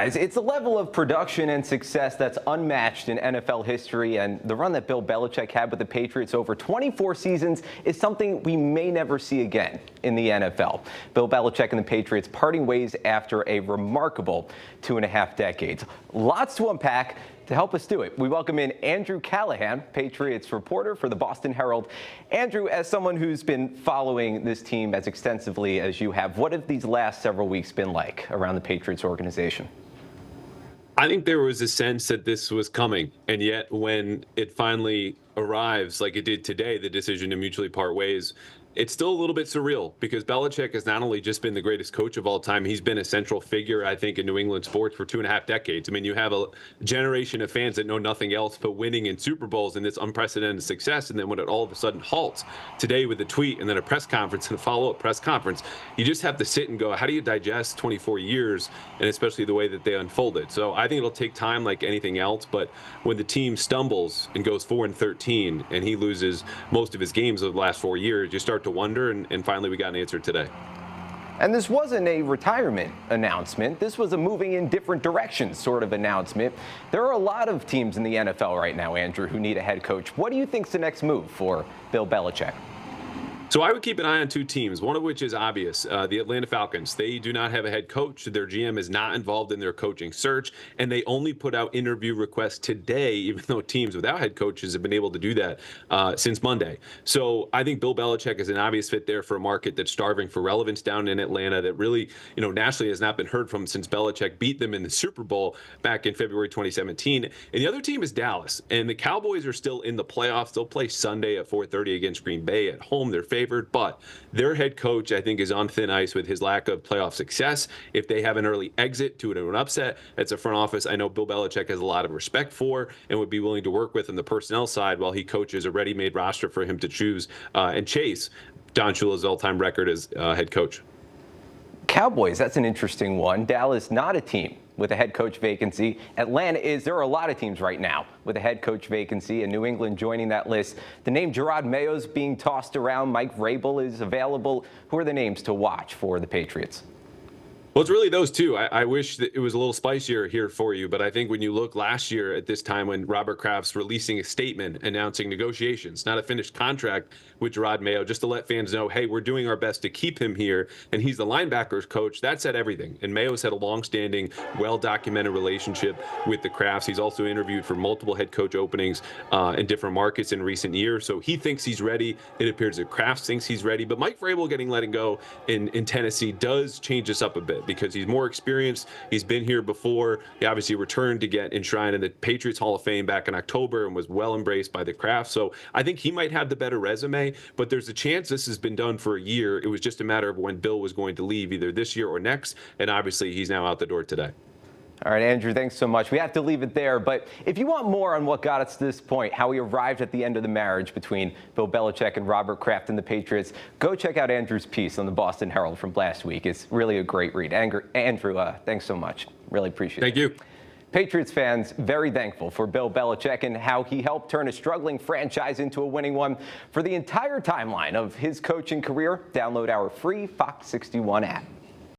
It's a level of production and success that's unmatched in NFL history, and the run that Bill Belichick had with the Patriots over 24 seasons is something we may never see again in the NFL. Bill Belichick and the Patriots parting ways after a remarkable 2.5 decades. Lots to unpack. To help us do it, we welcome in Andrew Callahan, Patriots reporter for the Boston Herald. Andrew, as someone who's been following this team as extensively as you have, what have these last several weeks been like around the Patriots organization? I think there was a sense that this was coming, and yet when it finally arrives, like it did today, the decision to mutually part ways, it's still a little bit surreal because Belichick has not only just been the greatest coach of all time, he's been a central figure, I think, in New England sports for 2.5 decades. I mean, you have a generation of fans that know nothing else but winning in Super Bowls and this unprecedented success, and then when it all of a sudden halts today with a tweet and then a press conference and a follow-up press conference, you just have to sit and go, how do you digest 24 years, and especially the way that they unfolded? So I think it'll take time like anything else, but when the team stumbles and goes 4-13 and he loses most of his games of the last 4 years, you start to wonder, and finally we got an answer today. And this wasn't a retirement announcement. This was a moving in different directions sort of announcement. There are a lot of teams in the NFL right now, Andrew, who need a head coach. What do you think's the next move for Bill Belichick? So I would keep an eye on two teams, one of which is obvious, the Atlanta Falcons. They do not have a head coach. Their GM is not involved in their coaching search, and they only put out interview requests today, even though teams without head coaches have been able to do that since Monday. So I think Bill Belichick is an obvious fit there for a market that's starving for relevance down in Atlanta that really, nationally has not been heard from since Belichick beat them in the Super Bowl back in February 2017. And the other team is Dallas, and the Cowboys are still in the playoffs. They'll play Sunday at 4:30 against Green Bay at home. They're favored, but their head coach, I think, is on thin ice with his lack of playoff success. If they have an early exit to an upset, that's a front office I know Bill Belichick has a lot of respect for and would be willing to work with on the personnel side while he coaches a ready-made roster for him to choose and chase Don Shula's all-time record as head coach. Cowboys, that's an interesting one. Dallas, not a team with a head coach vacancy. Atlanta is. There are a lot of teams right now with a head coach vacancy, and New England joining that list. The name Jerod Mayo's being tossed around. Mike Vrabel is available. Who are the names to watch for the Patriots? Well, it's really those two. I wish that it was a little spicier here for you, but I think when you look last year at this time when Robert Kraft's releasing a statement announcing negotiations, not a finished contract with Jerod Mayo, just to let fans know, hey, we're doing our best to keep him here, and he's the linebackers coach, that said everything. And Mayo's had a long-standing, well-documented relationship with the Krafts. He's also interviewed for multiple head coach openings in different markets in recent years, so he thinks he's ready. It appears that Kraft thinks he's ready, but Mike Vrabel getting let go in Tennessee does change us up a bit, because he's more experienced. He's been here before. He obviously returned to get enshrined in the Patriots Hall of Fame back in October and was well embraced by the Krafts. So I think he might have the better resume, but there's a chance this has been done for a year. It was just a matter of when Bill was going to leave, either this year or next. And obviously he's now out the door today. All right, Andrew, thanks so much. We have to leave it there. But if you want more on what got us to this point, how we arrived at the end of the marriage between Bill Belichick and Robert Kraft and the Patriots, go check out Andrew's piece on the Boston Herald from last week. It's really a great read. Andrew, thanks so much. Really appreciate it. Thank you. Patriots fans very thankful for Bill Belichick and how he helped turn a struggling franchise into a winning one. For the entire timeline of his coaching career, download our free Fox 61 app.